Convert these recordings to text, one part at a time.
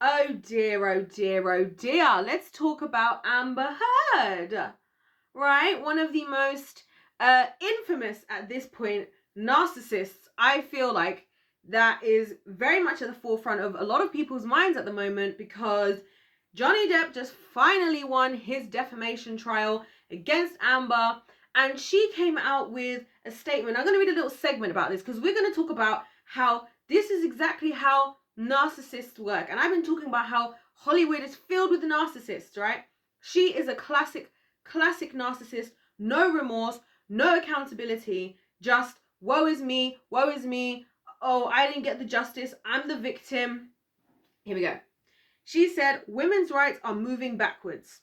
Oh dear, oh dear, oh dear. Let's talk about Amber Heard, right? One of the most infamous at this point narcissists, I feel like, that is very much at the forefront of a lot of people's minds at the moment because Johnny Depp just finally won his defamation trial against Amber, and she came out with a statement. I'm going to read a little segment about this because we're going to talk about how this is exactly how narcissists work. And I've been talking about how Hollywood is filled with narcissists, right? She is a classic narcissist, no remorse, no accountability, just woe is me, oh, I didn't get the justice, I'm the victim. Here we go. She said, women's rights are moving backwards.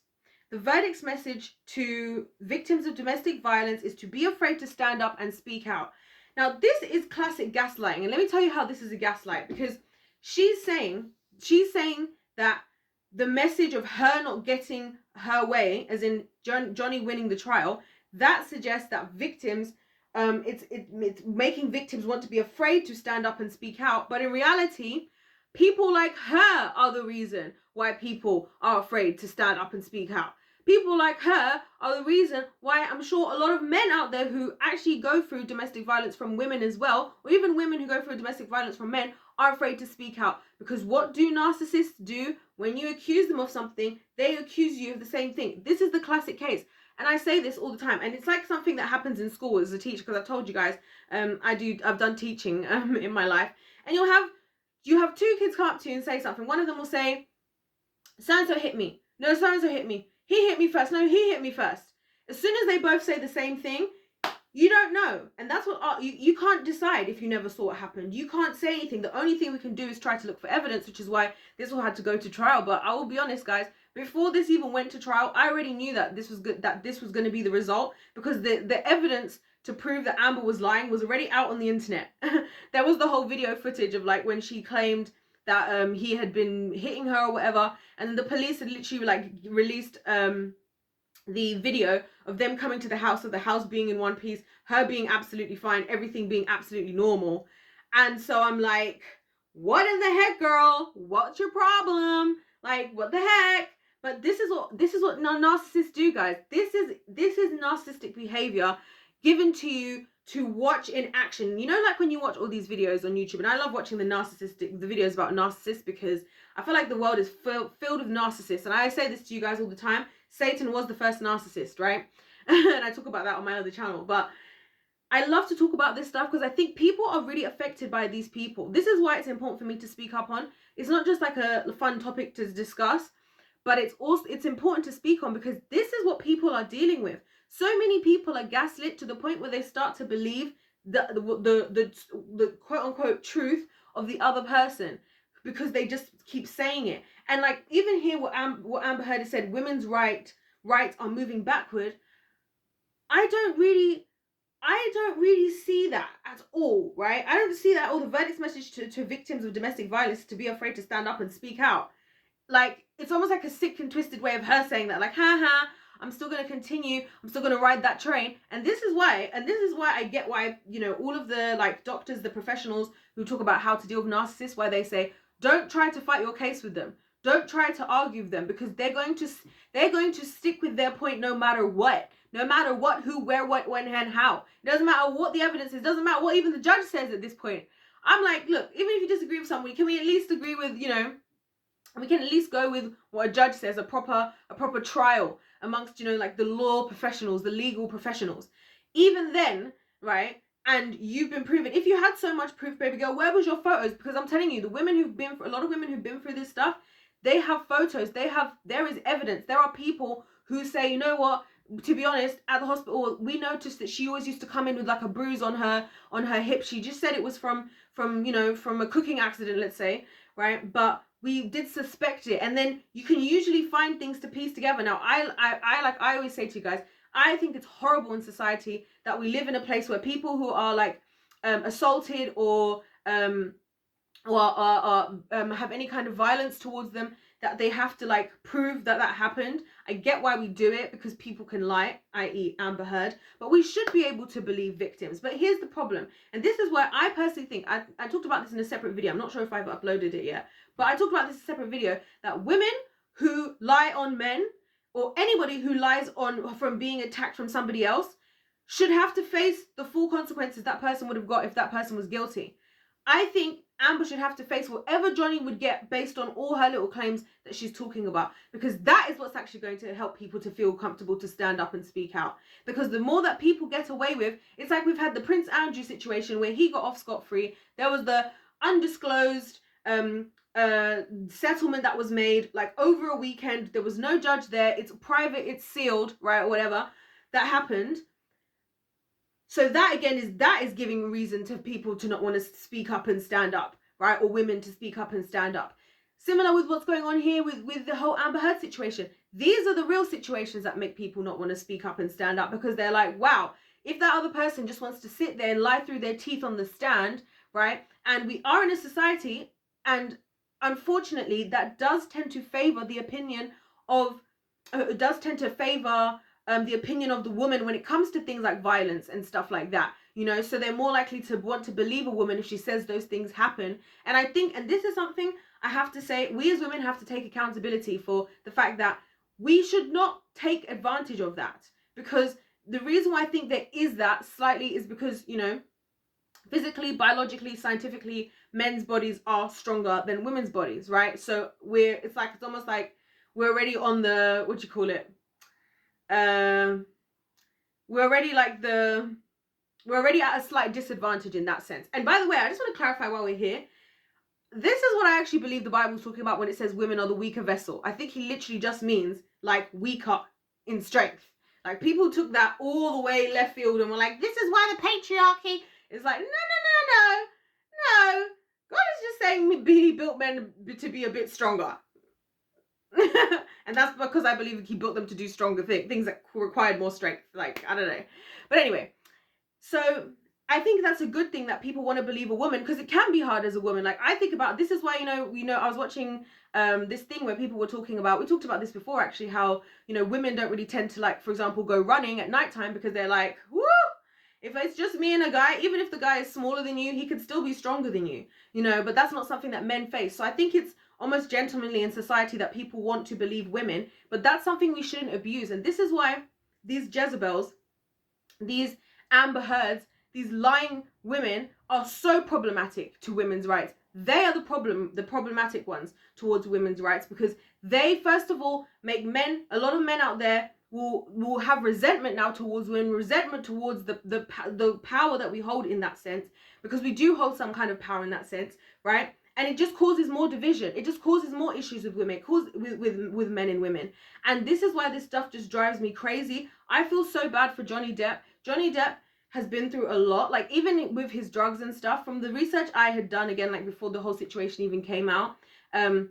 The verdict's message to victims of domestic violence is to be afraid to stand up and speak out. Now, this is classic gaslighting. And let me tell you how this is a gaslight, because she's saying that the message of her not getting her way, as in Johnny winning the trial, that suggests that victims, it's making victims want to be afraid to stand up and speak out. But in reality, people like her are the reason why people are afraid to stand up and speak out. People like her are the reason why I'm sure a lot of men out there who actually go through domestic violence from women as well, or even women who go through domestic violence from men, are afraid to speak out. Because what do narcissists do? When you accuse them of something, they accuse you of the same thing. This is the classic case. And I say this all the time. And it's like something that happens in school as a teacher, because I've told you guys, I've done teaching in my life. And you have two kids come up to you and say something. One of them will say, so-and-so hit me. No, so-and-so hit me. He hit me first. No, he hit me first. As soon as they both say the same thing, you don't know. And that's what you can't decide if you never saw what happened. You can't say anything. The only thing we can do is try to look for evidence, which is why this all had to go to trial. But I will be honest, guys, before this even went to trial, I already knew that this was good, that this was going to be the result, because the evidence to prove that Amber was lying was already out on the internet. There was the whole video footage of like when she claimed that he had been hitting her or whatever, and the police had literally like released the video of them coming to the house, of the house being in one piece, her being absolutely fine, everything being absolutely normal. And so I'm like, what in the heck, girl? What's your problem? Like, what the heck? But this is what narcissists do, guys. This is narcissistic behavior given to you to watch in action. You know, like when you watch all these videos on YouTube, and I love watching the videos about narcissists, because I feel like the world is filled with narcissists. And I say this to you guys all the time. Satan was the first narcissist, right? And I talk about that on my other channel. But I love to talk about this stuff because I think people are really affected by these people. This is why it's important for me to speak up on. It's not just like a fun topic to discuss, but it's important to speak on, because this is what people are dealing with. So many people are gaslit to the point where they start to believe the quote unquote truth of the other person, because they just keep saying it. And like even here, what Amber Heard has said, women's rights are moving backward. I don't really see that at all, right? I don't see that. The verdict's message to victims of domestic violence to be afraid to stand up and speak out. Like, it's almost like a sick and twisted way of her saying that, like, I'm still going to continue. I'm still going to ride that train. And this is why I get why, you know, all of the like doctors, the professionals who talk about how to deal with narcissists, why they say, don't try to fight your case with them. Don't try to argue with them, because they're going to stick with their point no matter what. No matter what, who, where, what, when, and how. It doesn't matter what the evidence is. It doesn't matter what even the judge says at this point. I'm like, look, even if you disagree with somebody, can we at least agree with, you know, we can at least go with what a judge says, a proper trial amongst, you know, like the law professionals, the legal professionals. Even then, right, and you've been proven, if you had so much proof, baby girl, where was your photos? Because I'm telling you, a lot of women who've been through this stuff, they have photos, there is evidence. There are people who say, you know what, to be honest, at the hospital, we noticed that she always used to come in with like a bruise on her hip. She just said it was from a cooking accident, let's say, right? But we did suspect it. And then you can usually find things to piece together. Now, I always say to you guys, I think it's horrible in society that we live in a place where people who are like assaulted or have any kind of violence towards them, that they have to like prove that happened. I get why we do it, because people can lie, i.e. Amber Heard, but we should be able to believe victims. But here's the problem, and this is where I personally think, I talked about this in a separate video, I'm not sure if I've uploaded it yet, but I talked about this in a separate video, that women who lie on men, or anybody who lies on from being attacked from somebody else, should have to face the full consequences that person would have got if that person was guilty. I think Amber should have to face whatever Johnny would get based on all her little claims that she's talking about, because that is what's actually going to help people to feel comfortable to stand up and speak out. Because the more that people get away with, it's like we've had the Prince Andrew situation where he got off scot-free. There was the undisclosed settlement that was made like over a weekend. There was no judge there. It's private, it's sealed, right, or whatever. That happened. So that again is giving reason to people to not want to speak up and stand up, right? Or women to speak up and stand up. Similar with what's going on here with the whole Amber Heard situation. These are the real situations that make people not want to speak up and stand up, because they're like, wow, if that other person just wants to sit there and lie through their teeth on the stand, right? And we are in a society, and unfortunately that does tend to favor the opinion of, the opinion of the woman when it comes to things like violence and stuff like that, you know. So they're more likely to want to believe a woman if she says those things happen. And I think, and this is something I have to say, we as women have to take accountability for the fact that we should not take advantage of that. Because the reason why I think there is that slightly is because, you know, physically, biologically, scientifically, men's bodies are stronger than women's bodies, right? So it's almost like we're already on the, we're already at a slight disadvantage in that sense. And by the way, I just want to clarify while we're here, this is what I actually believe the Bible's talking about when it says women are the weaker vessel. I think he literally just means like weaker in strength. Like people took that all the way left field and were like, this is why the patriarchy is like, no. God is just saying he built men to be a bit stronger. And that's because I believe he built them to do stronger things that required more strength. Like, I don't know. But anyway, so I think that's a good thing that people want to believe a woman, because it can be hard as a woman. Like, I think about, this is why, I was watching this thing where people were talking about, we talked about this before actually, how, women don't really tend to, like, for example, go running at nighttime because they're like, woo, if it's just me and a guy, even if the guy is smaller than you, he could still be stronger than you, but that's not something that men face. So I think it's almost gentlemanly in society that people want to believe women, but that's something we shouldn't abuse. And this is why these Jezebels, these Amber Heards, these lying women are so problematic to women's rights. They are the problematic ones towards women's rights, because they, first of all, make a lot of men out there will have resentment now towards women, resentment towards the power that we hold in that sense, because we do hold some kind of power in that sense, right? And it just causes more division. It just causes more issues with women, with men and women. And this is why this stuff just drives me crazy. I feel so bad for Johnny Depp. Johnny Depp has been through a lot, like even with his drugs and stuff. From the research I had done, again, like before the whole situation even came out, I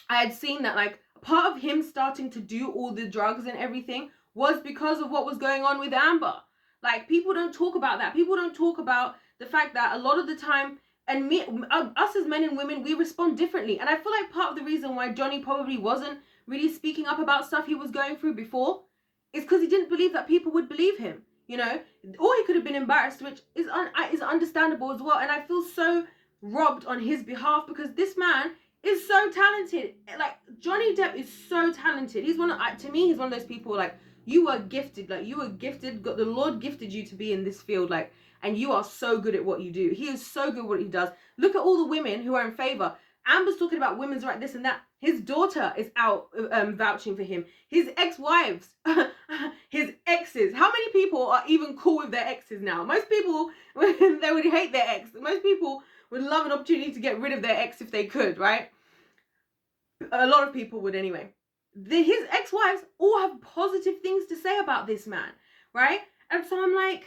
had seen that like part of him starting to do all the drugs and everything was because of what was going on with Amber. Like, people don't talk about that. People don't talk about the fact that a lot of the time, and us as men and women, we respond differently. And I feel like part of the reason why Johnny probably wasn't really speaking up about stuff he was going through before is because he didn't believe that people would believe him, or he could have been embarrassed, which is understandable as well. And I feel so robbed on his behalf, because this man is so talented. Like, Johnny Depp is so talented. He's to me, he's one of those people, like, you were gifted. Like, you were gifted. The Lord gifted you to be in this field, like, and you are so good at what you do. He is so good at what he does. Look at all the women who are in favor. Amber's talking about women's right, this and that. His daughter is out vouching for him. His ex-wives, his exes. How many people are even cool with their exes now? Most people, they would hate their ex. Most people would love an opportunity to get rid of their ex if they could, right? A lot of people would anyway. His ex-wives all have positive things to say about this man, right? And so I'm like,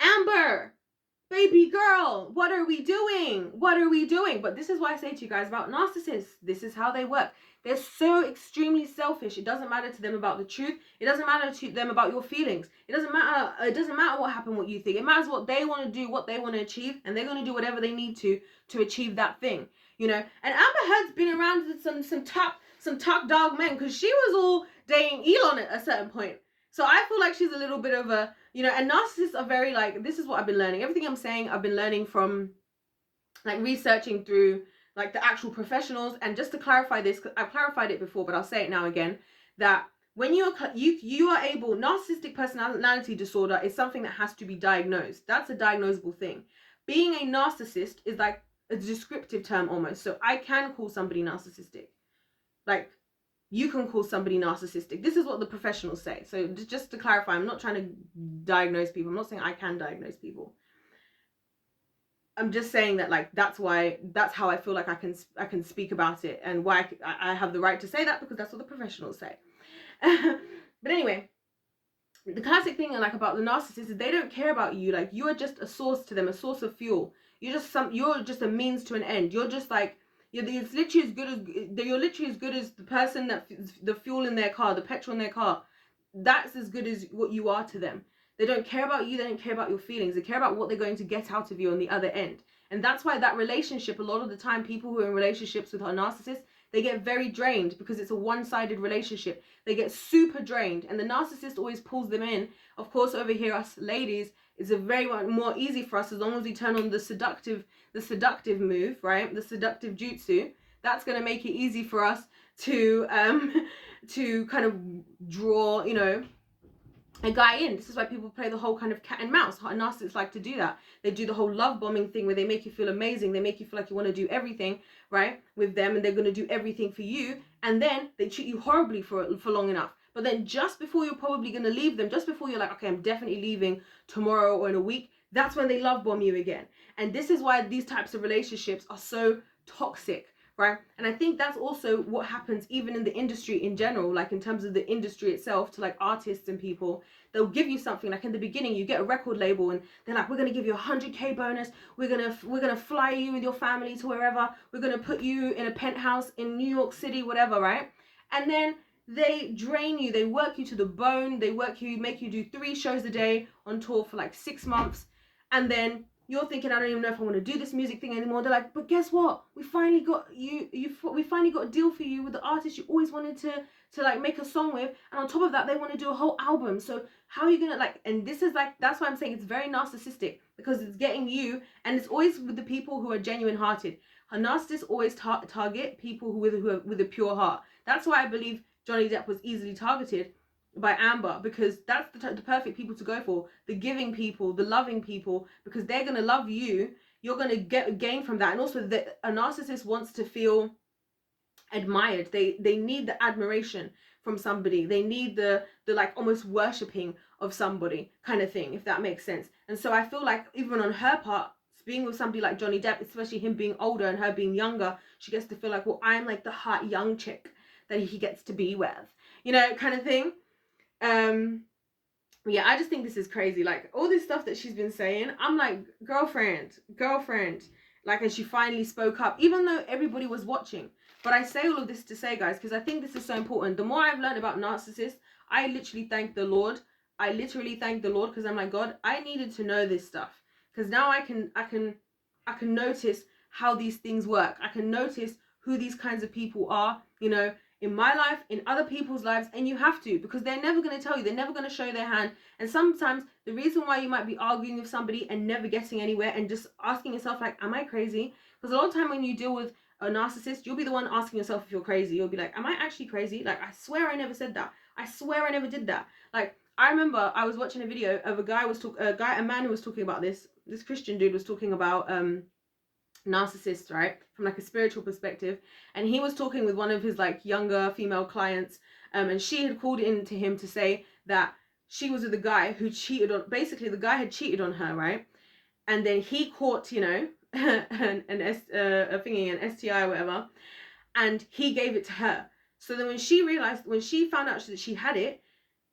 Amber, baby girl, what are we doing? What are we doing? But this is why I say to you guys about narcissists. This is how they work. They're so extremely selfish. It doesn't matter to them about the truth. It doesn't matter to them about your feelings. It doesn't matter. It doesn't matter what happened, what you think. It matters what they want to do, what they want to achieve, and they're going to do whatever they need to achieve that thing. And Amber Heard's been around with some top dog men, because she was all dating Elon at a certain point. So I feel like she's a little bit of a, and narcissists are very, like, this is what I've been learning. Everything I'm saying, I've been learning from, like, researching through like the actual professionals. And just to clarify this, because I've clarified it before, but I'll say it now again, that when you are able, narcissistic personality disorder is something that has to be diagnosed. That's a diagnosable thing. Being a narcissist is like a descriptive term almost. So I can call somebody narcissistic. Like, you can call somebody narcissistic. This is what the professionals say. So just to clarify, I'm not trying to diagnose people. I'm not saying I can diagnose people. I'm just saying that, like, that's how I feel like I can speak about it, and why I have the right to say that, because that's what the professionals say. But anyway, the classic thing like about the narcissist is they don't care about you. Like, you are just a source to them, a source of fuel. You're just a means to an end. You're just like, you're literally as good as the person that the fuel in their car, the petrol in their car. That's as good as what you are to them. They don't care about you. They don't care about your feelings. They care about what they're going to get out of you on the other end. And that's why that relationship, a lot of the time, people who are in relationships with our narcissists, they get very drained because it's a one-sided relationship. They get super drained, and the narcissist always pulls them in. Of course, over here, us ladies, it's a very more easy for us as long as we turn on the seductive move, right? The seductive jutsu. That's going to make it easy for us to kind of draw, you know, a guy in. This is why people play the whole kind of cat and mouse. Narcissists like to do that. They do the whole love bombing thing where they make you feel amazing. They make you feel like you want to do everything, right, with them, and they're going to do everything for you. And then they treat you horribly for long enough. But then just before you're probably going to leave them, just before you're like, okay, I'm definitely leaving tomorrow or in a week, that's when they love bomb you again. And this is why these types of relationships are so toxic, right? And I think that's also what happens even in the industry in general, like in terms of the industry itself, to like artists and people. They'll give you something, like in the beginning you get a record label and they're like, we're going to give you 100k bonus, we're going to fly you with your family to wherever, we're going to put you in a penthouse in New York City, whatever, right? And then they drain you, they work you to the bone, they make you do 3 shows a day on tour for like 6 months, and then you're thinking, I don't even know if I want to do this music thing anymore. They're like, but guess what? We finally got we finally got a deal for you with the artist you always wanted to like make a song with. And on top of that, they want to do a whole album. So how are you going to like, and this is like, that's why I'm saying it's very narcissistic, because it's getting you, and it's always with the people who are genuine hearted. A narcissist always target people who are with a pure heart. That's why I believe Johnny Depp was easily targeted by Amber, because that's the perfect people to go for. The giving people, the loving people, because they're going to love you. You're going to gain from that. And also a narcissist wants to feel admired. They need the admiration from somebody. They need the like almost worshipping of somebody kind of thing, if that makes sense. And so I feel like even on her part, being with somebody like Johnny Depp, especially him being older and her being younger, she gets to feel like, well, I'm like the hot young chick that he gets to be with, you know, kind of thing. Yeah, I just think this is crazy. Like, all this stuff that she's been saying, I'm like, girlfriend, like, and she finally spoke up, even though everybody was watching. But I say all of this to say, guys, because I think this is so important. The more I've learned about narcissists, I literally thank the Lord. Because I'm like, God, I needed to know this stuff, because now I can notice how these things work. I can notice who these kinds of people are, you know, in my life, in other people's lives. And you have to, because they're never going to tell you, they're never going to show their hand. And sometimes the reason why you might be arguing with somebody and never getting anywhere, and just asking yourself, like, am I crazy? Because a lot of time when you deal with a narcissist, you'll be the one asking yourself if you're crazy. You'll be like, am I actually crazy? Like, I swear I never said that. I swear I never did that. Like, I remember I was watching a video of a man who was talking about this Christian dude was talking about narcissists, right, from like a spiritual perspective. And he was talking with one of his like younger female clients, and she had called in to him to say that she was with a guy who cheated on, basically the guy had cheated on her, right? And then he caught, you know, an STI or whatever, and he gave it to her. So then when she found out that she had it,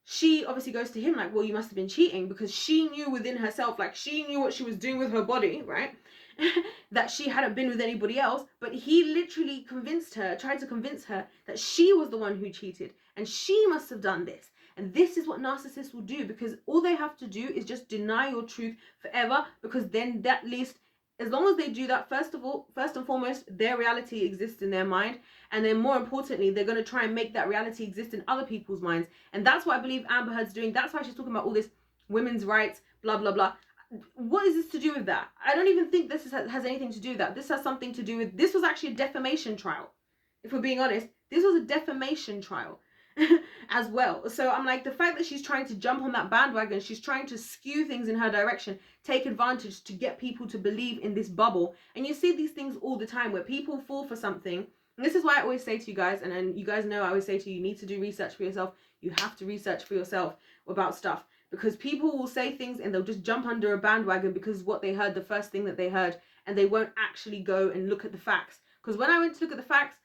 she obviously goes to him like, well, you must have been cheating, because she knew within herself, like, she knew what she was doing with her body, right? That she hadn't been with anybody else. But he literally tried to convince her that she was the one who cheated, and she must have done this. And this is what narcissists will do, because all they have to do is just deny your truth forever, because then at least, as long as they do that, first and foremost, their reality exists in their mind. And then more importantly, they're going to try and make that reality exist in other people's minds. And that's what I believe Amber Heard's doing. That's why she's talking about all this women's rights, blah, blah, blah. what is this to do with that? I don't even think this has anything to do with that. This has something to do with, this was actually a defamation trial. If we're being honest, this was a defamation trial as well. So I'm like, the fact that she's trying to jump on that bandwagon, she's trying to skew things in her direction, take advantage to get people to believe in this bubble. And you see these things all the time where people fall for something. And this is why I always say to you guys, and you guys know I always say to you, you need to do research for yourself. You have to research for yourself about stuff. Because people will say things and they'll just jump under a bandwagon because what they heard, the first thing that they heard, and they won't actually go and look at the facts. Because when I went to look at the facts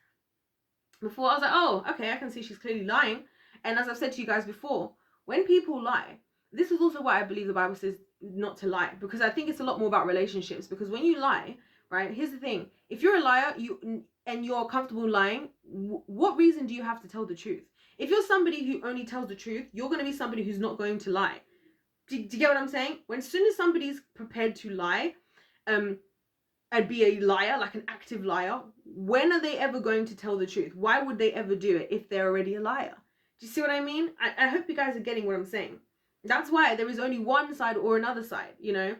before, I was like, oh, okay, I can see she's clearly lying. And as I've said to you guys before, when people lie, this is also why I believe the Bible says not to lie, because I think it's a lot more about relationships. Because when you lie, right, here's the thing: if you're a liar, and you're comfortable lying, what reason do you have to tell the truth? If you're somebody who only tells the truth, you're going to be somebody who's not going to lie. Do you get what I'm saying? When as soon as somebody's prepared to lie, and be a liar, like an active liar, when are they ever going to tell the truth? Why would they ever do it if they're already a liar? Do you see what I mean? I hope you guys are getting what I'm saying. That's why there is only one side or another side, you know?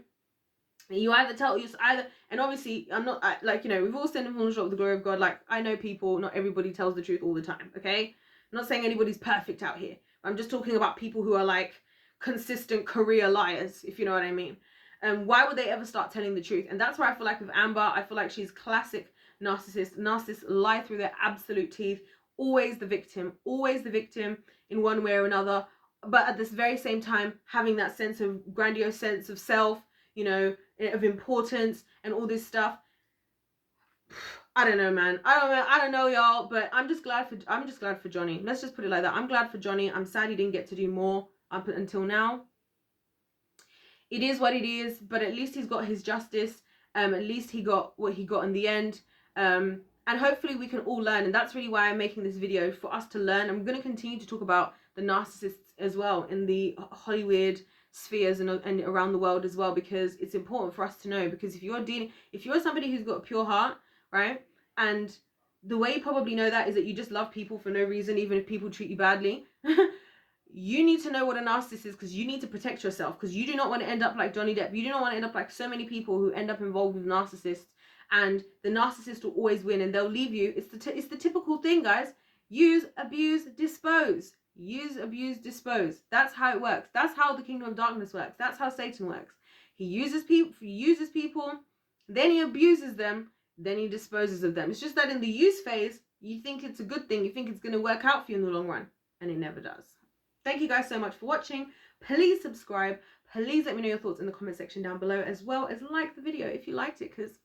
You either tell, and obviously I'm not, like, you know, we've all sinned and fallen short of the glory of God. Like, I know people, not everybody tells the truth all the time, okay? I'm not saying anybody's perfect out here. I'm just talking about people who are like consistent career liars, if you know what I mean. Why would they ever start telling the truth? And that's where I feel like with Amber, I feel like she's classic narcissist. Narcissists lie through their absolute teeth. Always the victim in one way or another. But at this very same time, having that sense of grandiose sense of self, you know, of importance and all this stuff. I don't know, man. I don't know, y'all. But I'm just glad for Johnny. Let's just put it like that. I'm glad for Johnny. I'm sad he didn't get to do more up until now. It is what it is, but at least he's got his justice. At least he got what he got in the end. And hopefully we can all learn. And that's really why I'm making this video, for us to learn. I'm going to continue to talk about the narcissists as well in the Hollywood spheres and around the world as well, because it's important for us to know. Because if you're somebody who's got a pure heart, right, and the way you probably know that is that you just love people for no reason, even if people treat you badly. You need to know what a narcissist is, because you need to protect yourself, because you do not want to end up like Johnny Depp. You do not want to end up like so many people who end up involved with narcissists, and the narcissist will always win and they'll leave you. It's the typical thing, guys. Use, abuse, dispose. Use, abuse, dispose. That's how it works. That's how the kingdom of darkness works. That's how Satan works. He uses people, then he abuses them, then he disposes of them. It's just that in the use phase, you think it's a good thing. You think it's going to work out for you in the long run, and it never does. Thank you guys so much for watching. Please subscribe. Please let me know your thoughts in the comment section down below, as well as like the video if you liked it, because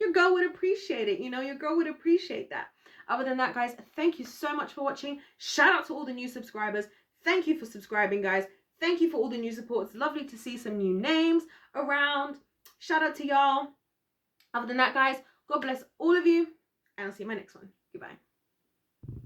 your girl would appreciate it. You know, your girl would appreciate that. Other than that, guys, thank you so much for watching. Shout out to all the new subscribers. Thank you for subscribing, guys. Thank you for all the new support. It's lovely to see some new names around. Shout out to y'all. Other than that, guys, God bless all of you, and I'll see you in my next one. Goodbye.